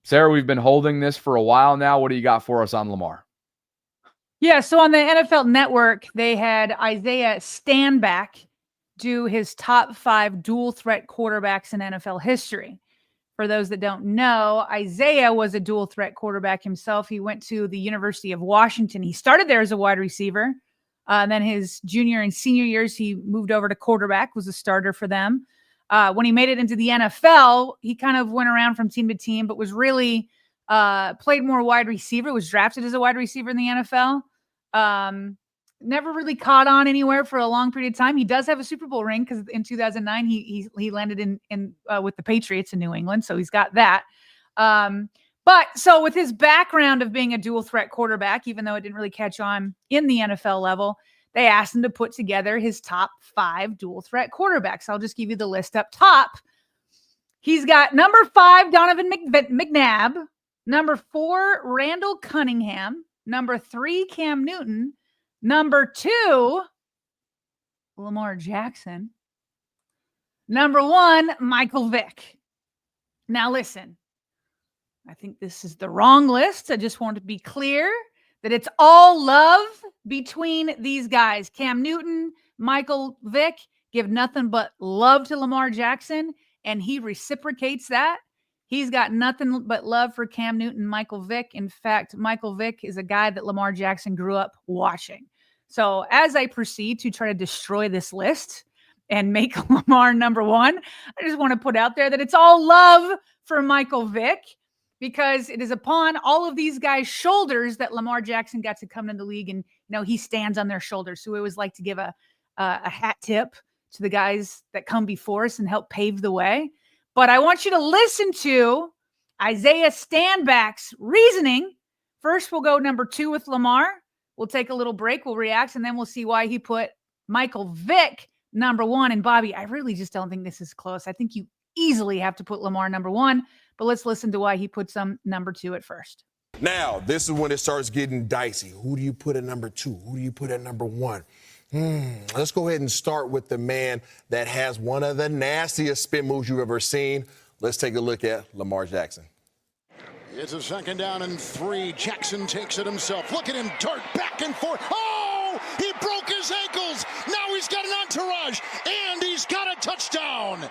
Sarah, we've been holding this for a while now. What do you got for us on Lamar? Yeah, so on the NFL Network, they had Isaiah Standback do his top 5 dual threat quarterbacks in NFL history. For those that don't know, Isaiah was a dual threat quarterback himself. He went to the University of Washington. He started there as a wide receiver. And then his junior and senior years, he moved over to quarterback, was a starter for them. When he made it into the NFL, he kind of went around from team to team, but was really played more wide receiver, was drafted as a wide receiver in the NFL. Never really caught on anywhere for a long period of time. He does have a Super Bowl ring because in 2009 he landed in with the Patriots in New England, so he's got that. But so with his background of being a dual threat quarterback, even though it didn't really catch on in the NFL level, they asked him to put together his top 5 dual threat quarterbacks. I'll just give you the list up top. He's got number 5, Donovan McNabb, number 4, Randall Cunningham, number 3, Cam Newton, number 2, Lamar Jackson, number 1, Michael Vick. Now listen, I think this is the wrong list. I just want to be clear that it's all love between these guys. Cam Newton, Michael Vick give nothing but love to Lamar Jackson, and he reciprocates that. He's got nothing but love for Cam Newton, Michael Vick. In fact, Michael Vick is a guy that Lamar Jackson grew up watching. So as I proceed to try to destroy this list and make Lamar number 1, I just want to put out there that it's all love for Michael Vick, because it is upon all of these guys' shoulders that Lamar Jackson got to come into the league, and he stands on their shoulders. So we always like to give a hat tip to the guys that come before us and help pave the way. But I want you to listen to Isaiah Standback's reasoning. First, we'll go number 2 with Lamar. We'll take a little break. We'll react, and then we'll see why he put Michael Vick number 1. And Bobby, I really just don't think this is close. I think you easily have to put Lamar number 1, but let's listen to why he puts him number 2 at first. Now, this is when it starts getting dicey. Who do you put at number 2? Who do you put at number 1? Let's go ahead and start with the man that has one of the nastiest spin moves you've ever seen. Let's take a look at Lamar Jackson. It's a 2nd down and 3. Jackson takes it himself. Look at him dart back and forth. Oh, he broke his ankles. Now he's got an entourage, and he's got a touchdown.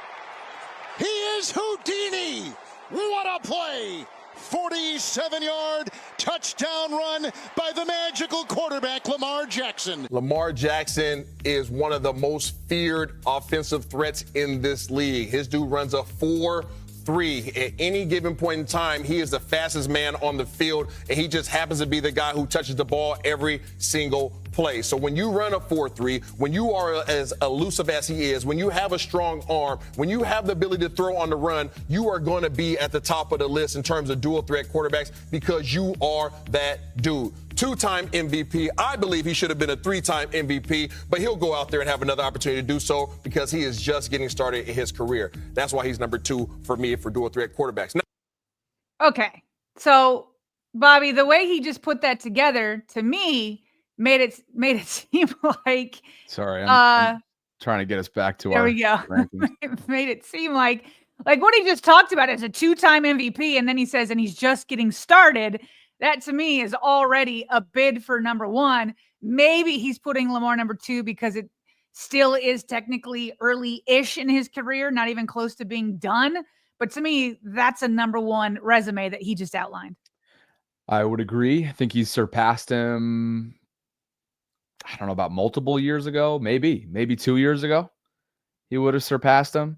He is Houdini. What a play. 47-yard touchdown run by the magical quarterback, Lamar Jackson. Lamar Jackson is one of the most feared offensive threats in this league. His dude runs a 4.3. At any given point in time, he is the fastest man on the field, and he just happens to be the guy who touches the ball every single play. So when you run a 4.3, when you are as elusive as he is, when you have a strong arm, when you have the ability to throw on the run, you are going to be at the top of the list in terms of dual threat quarterbacks because you are that dude. 2-time MVP. I believe he should have been a 3-time MVP, but he'll go out there and have another opportunity to do so because he is just getting started in his career. That's why he's number 2 for me for dual threat quarterbacks. Okay. So, Bobby, the way he just put that together, to me, made it seem like. Sorry, I'm trying to get us back to there our. We go. It made it seem like what he just talked about is a 2-time MVP, and then he says, and he's just getting started. That to me is already a bid for number 1. Maybe he's putting Lamar number 2 because it still is technically early-ish in his career, not even close to being done. But to me, that's a number 1 resume that he just outlined. I would agree. I think he's surpassed him. I don't know about multiple years ago, maybe 2 years ago, he would have surpassed him.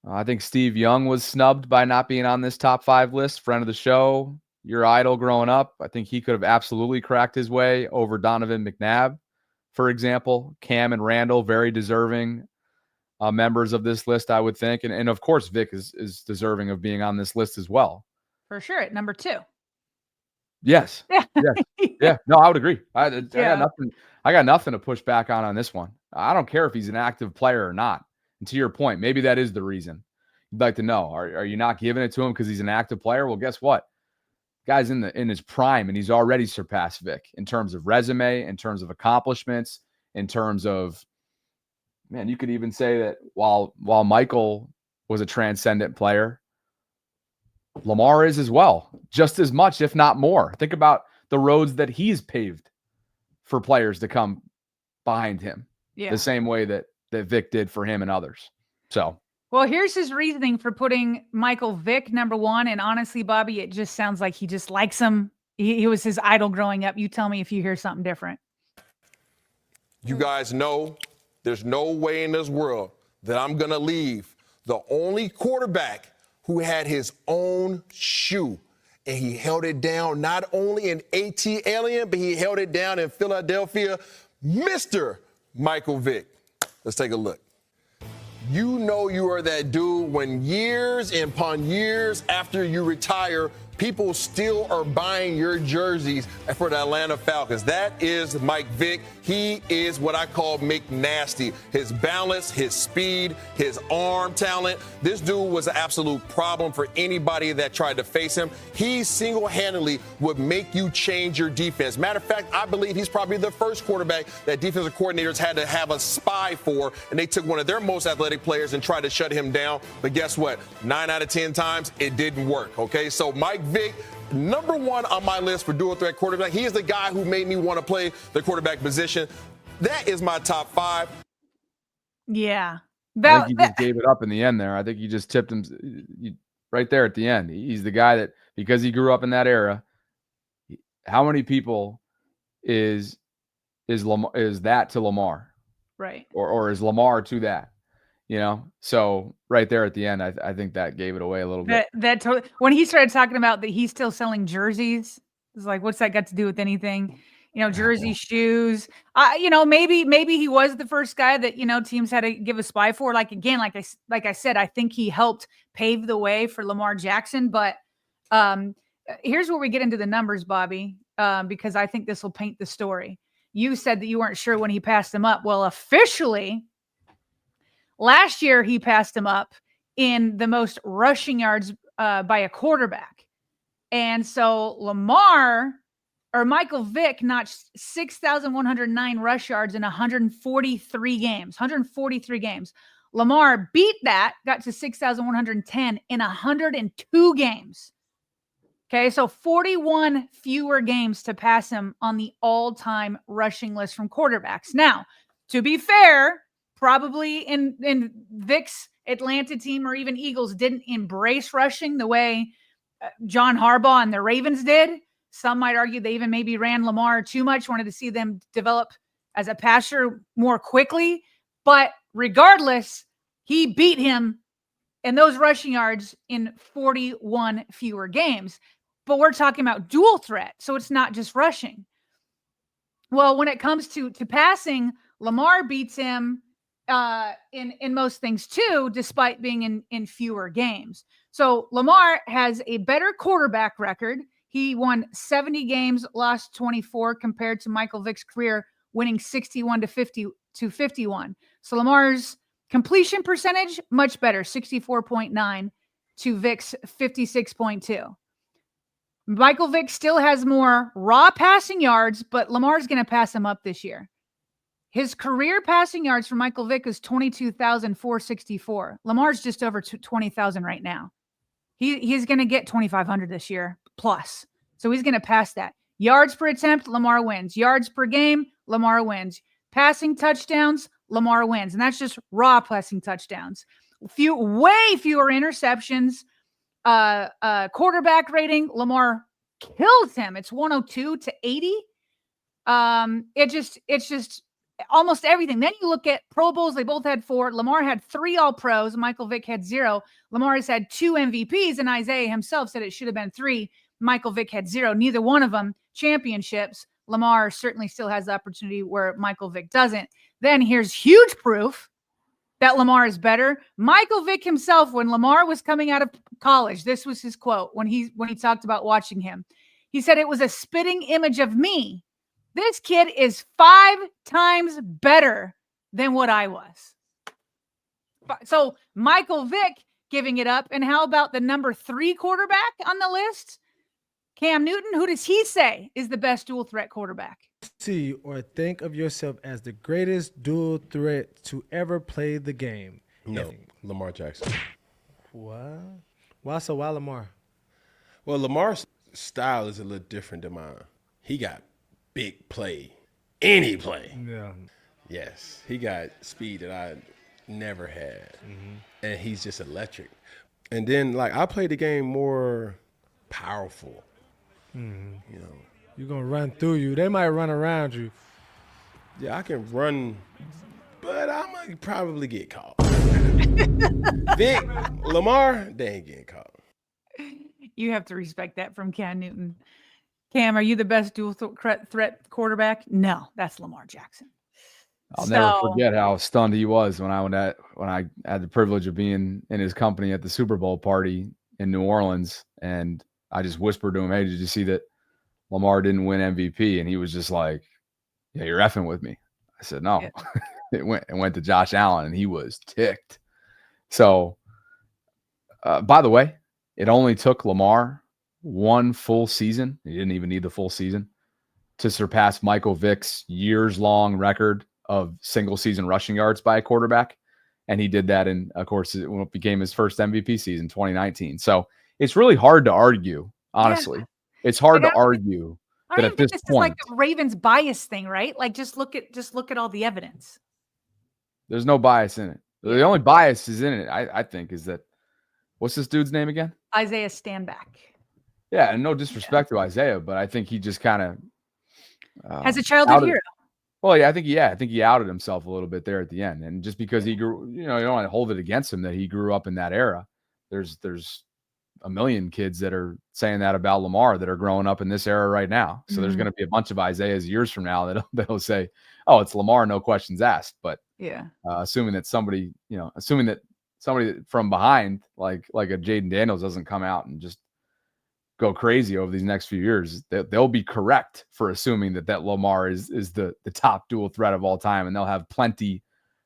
I think Steve Young was snubbed by not being on this top 5 list. Friend of the show, your idol growing up. I think he could have absolutely cracked his way over Donovan McNabb, for example. Cam and Randall, very deserving members of this list, I would think. And of course, Vic is deserving of being on this list as well. For sure, at number 2. Yes. Yeah. No, I would agree. I got nothing to push back on this one. I don't care if he's an active player or not. And to your point, maybe that is the reason. You'd like to know, are you not giving it to him because he's an active player? Well, guess what? Guy's in his prime, and he's already surpassed Vic in terms of resume, in terms of accomplishments, in terms of, man, you could even say that while Michael was a transcendent player, Lamar is as well. just as much, if not more. Think about the roads that he's paved for players to come behind him, the same way that Vic did for him and others. So, well, here's his reasoning for putting Michael Vick number one. And honestly, Bobby, it just sounds like he just likes him. He was his idol growing up. You tell me if you hear something different. You guys know there's no way in this world that I'm going to leave the only quarterback who had his own shoe. And he held it down not only in AT Alien, but he held it down in Philadelphia, Mr. Michael Vick. Let's take a look. You know you are that dude when years upon years after you retire, people still are buying your jerseys for the Atlanta Falcons. That is Mike Vick. He is what I call McNasty. His balance, his speed, his arm talent. This dude was an absolute problem for anybody that tried to face him. He single-handedly would make you change your defense. Matter of fact, I believe he's probably the first quarterback that defensive coordinators had to have a spy for, and they took one of their most athletic players and tried to shut him down. But guess what? 9 out of 10 times, it didn't work, okay? So Mike Vick, number one on my list for dual threat quarterback. He is the guy who made me want to play the quarterback position. That is my top 5. Yeah. I think he just gave it up in the end there. I think you just tipped him right there at the end. He's the guy that, because he grew up in that era, how many people is that to Lamar? Right. Or is Lamar to that? You know, so right there at the end, I think that gave it away a little bit. That totally, when he started talking about that he's still selling jerseys, it's like, what's that got to do with anything? You know, jersey, shoes. You know, maybe he was the first guy that, you know, teams had to give a spy for. Like, again, like I said, I think he helped pave the way for Lamar Jackson. But here's where we get into the numbers, Bobby, because I think this will paint the story. You said that you weren't sure when he passed him up. Well, officially, last year, he passed him up in the most rushing yards by a quarterback. And so Michael Vick notched 6,109 rush yards in 143 games. 143 games. Lamar beat that, got to 6,110 in 102 games. Okay, so 41 fewer games to pass him on the all-time rushing list from quarterbacks. Now, to be fair, probably in Vick's Atlanta team or even Eagles didn't embrace rushing the way John Harbaugh and the Ravens did. Some might argue they even maybe ran Lamar too much, wanted to see them develop as a passer more quickly. But regardless, he beat him in those rushing yards in 41 fewer games. But we're talking about dual threat, so it's not just rushing. Well, when it comes to passing, Lamar beats him in most things too, despite being in fewer games. So Lamar has a better quarterback record. He won 70 games, lost 24, compared to Michael Vick's career winning 61 to 51. So Lamar's completion percentage, much better, 64.9 to Vick's 56.2. Michael Vick still has more raw passing yards, but Lamar's going to pass him up this year. His career passing yards for Michael Vick is 22,464. Lamar's just over 20,000 right now. He's going to get 2,500 this year plus. So he's going to pass that. Yards per attempt, Lamar wins. Yards per game, Lamar wins. Passing touchdowns, Lamar wins. And that's just raw passing touchdowns. Way fewer interceptions. Quarterback rating, Lamar kills him. It's 102 to 80. It's just almost everything. Then you look at Pro Bowls, they both had 4. Lamar had 3 All-Pros. Michael Vick had 0. Lamar has had 2 MVPs, and Isaiah himself said it should have been 3. Michael Vick had 0. Neither one of them championships. Lamar certainly still has the opportunity where Michael Vick doesn't. Then here's huge proof that Lamar is better. Michael Vick himself, when Lamar was coming out of college, this was his quote when he talked about watching him. He said, "It was a spitting image of me. This kid is 5 times better than what I was." So Michael Vick giving it up. And how about the number 3 quarterback on the list? Cam Newton. Who does he say is the best dual threat quarterback? See or think of yourself as the greatest dual threat to ever play the game? No, Lamar Jackson. What? Why so? Why Lamar? Well, Lamar style is a little different than mine. He got big play, any play. Yeah. Yes, he got speed that I never had, and he's just electric. And then, like, I play the game more powerful. You know, You're going to run through you. They might run around you. yeah, I can run, but I might probably get caught. Vic, Lamar, they ain't getting caught. You have to respect that from Cam Newton. Cam, are you the best dual threat quarterback? No, that's Lamar Jackson. I'll never forget how stunned he was when I had the privilege of being in his company at the Super Bowl party in New Orleans, and I just whispered to him, "Hey, did you see that Lamar didn't win MVP?" And he was just like, "Yeah, you're effing with me." I said, "No." Yeah. It went to Josh Allen, and he was ticked. So, by the way, it only took Lamar one full season. He didn't even need the full season to surpass Michael Vick's years-long record of single-season rushing yards by a quarterback. And he did that in, of course, when it became his first MVP season, 2019. So it's really hard to argue, honestly. Yeah. It's hard to argue I that don't at even this think this is like point, the Ravens bias thing, right? Like just look at all the evidence. there's no bias in it. The Yeah. only bias is in it, I think, is that, what's this dude's name again? Isaiah Stanback. Yeah, and no disrespect to Isaiah, but I think he just kind of Has a childhood hero. Well, yeah, I think he outed himself a little bit there at the end, and just because he grew, you don't want to hold it against him that he grew up in that era. There's a million kids that are saying that about Lamar that are growing up in this era right now. So there's going to be a bunch of Isaiahs years from now that'll say, "Oh, it's Lamar, no questions asked." But Yeah. assuming that somebody from behind, like a Jaden Daniels, doesn't come out and just go crazy over these next few years, they'll be correct for assuming that Lamar is the top dual threat of all time, and they'll have plenty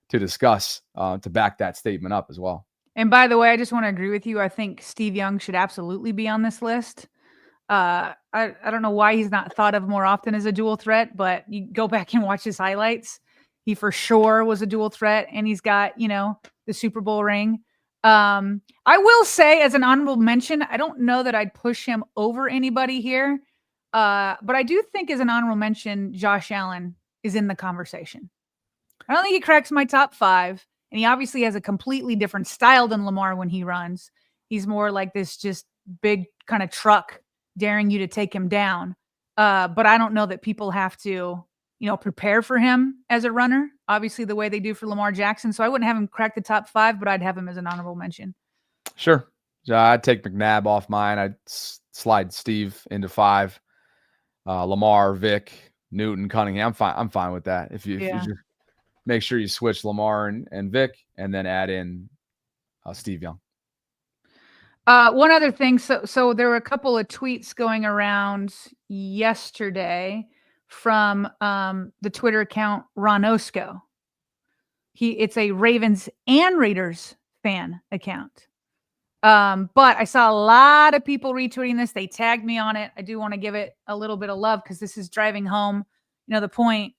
to discuss to back that statement up as well. And by the way, I just want to agree with you. I think Steve Young should absolutely be on this list. I don't know why he's not thought of more often as a dual threat, but you go back and watch his highlights. He for sure was a dual threat, and he's got, the Super Bowl ring. I will say, as an honorable mention, I don't know that I'd push him over anybody here. But I do think, as an honorable mention, Josh Allen is in the conversation. I don't think he cracks my top 5. And he obviously has a completely different style than Lamar when he runs. He's more like this just big kind of truck daring you to take him down. But I don't know that people have to, prepare for him as a runner, obviously the way they do for Lamar Jackson. So I wouldn't have him crack the top 5, but I'd have him as an honorable mention. Sure. I'd take McNabb off mine. I'd slide Steve into 5. Lamar, Vic, Newton, Cunningham. I'm fine with that. If you just make sure you switch Lamar and Vic, and then add in Steve Young. One other thing. So there were a couple of tweets going around yesterday from the Twitter account Ronosco. It's a Ravens and Raiders fan account. But I saw a lot of people retweeting this. They tagged me on it. I do want to give it a little bit of love because this is driving home, the point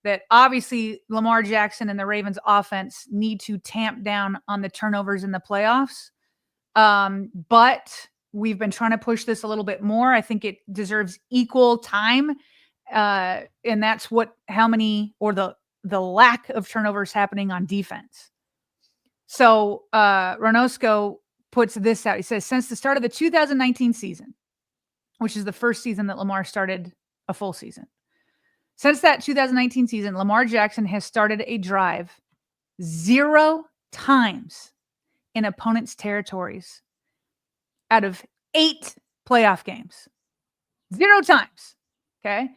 that obviously Lamar Jackson and the Ravens offense need to tamp down on the turnovers in the playoffs. But we've been trying to push this a little bit more. I think it deserves equal time. And that's how many, or the lack of turnovers happening on defense. So Ronosco puts this out. He says, since the start of the 2019 season, which is the first season that Lamar started a full season, since that 2019 season, Lamar Jackson has started a drive 0 times in opponents' territories out of 8 playoff games. 0 times. Okay.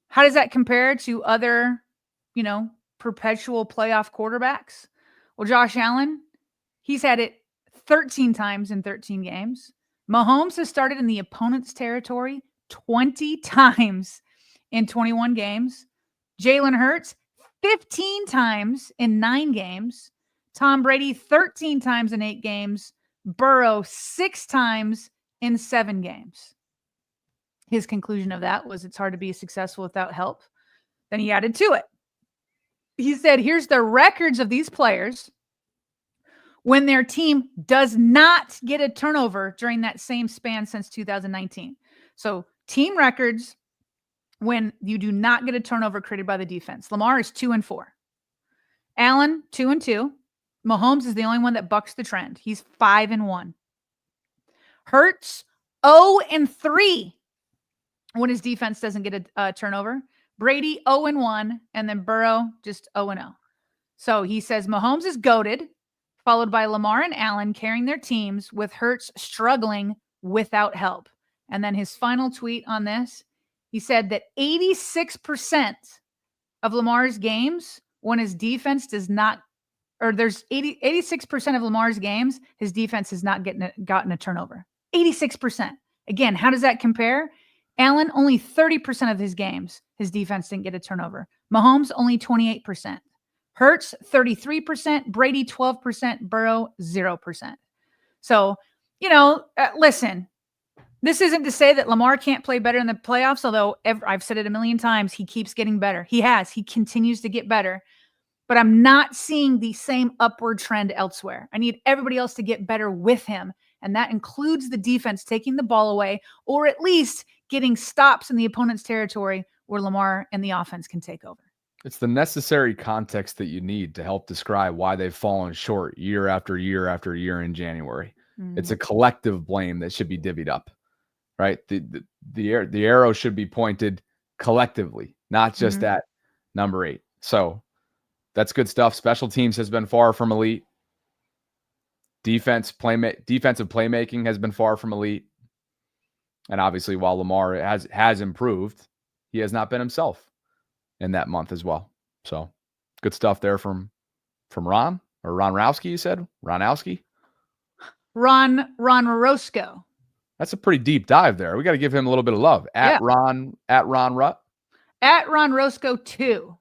How does that compare to other, perpetual playoff quarterbacks? Well, Josh Allen, he's had it 13 times in 13 games. Mahomes has started in the opponent's territory 20 times in 21 games. Jalen Hurts, 15 times in 9 games. Tom Brady, 13 times in 8 games. Burrow, 6 times in 7 games. His conclusion of that was it's hard to be successful without help. Then he added to it. He said, here's the records of these players when their team does not get a turnover during that same span since 2019. So team records when you do not get a turnover created by the defense. Lamar is 2-4. Allen, 2-2. Mahomes is the only one that bucks the trend. He's 5-1. Hurts, 0-3 when his defense doesn't get a turnover. Brady, 0-1. And then Burrow, just 0-0. So he says Mahomes is goated, followed by Lamar and Allen carrying their teams, with Hurts struggling without help. And then his final tweet on this, he said that 86% of Lamar's games, when his defense does not, or there's 86% of Lamar's games, his defense has not gotten a turnover. 86%. Again, how does that compare? Allen, only 30% of his games, his defense didn't get a turnover. Mahomes, only 28%. Hurts, 33%. Brady, 12%. Burrow, 0%. So, listen, this isn't to say that Lamar can't play better in the playoffs, although I've said it a million times, he keeps getting better. He continues to get better. But I'm not seeing the same upward trend elsewhere. I need everybody else to get better with him. And that includes the defense taking the ball away, or at least getting stops in the opponent's territory where Lamar and the offense can take over. It's the necessary context that you need to help describe why they've fallen short year after year after year in January. It's a collective blame that should be divvied up, right? The arrow should be pointed collectively, not just at number 8. So that's good stuff. Special teams has been far from elite. Defensive playmaking has been far from elite. And obviously, while Lamar has improved, he has not been himself in that month as well. So good stuff there from Ron Rowski, you said? Ronowski? Ron Roscoe. That's a pretty deep dive there. We got to give him a little bit of love. At Ron Rutt. At Ron Roscoe 2.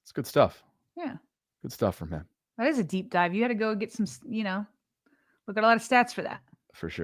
It's good stuff. Yeah. Good stuff from him. That is a deep dive. You had to go get some, look at a lot of stats for that. For sure.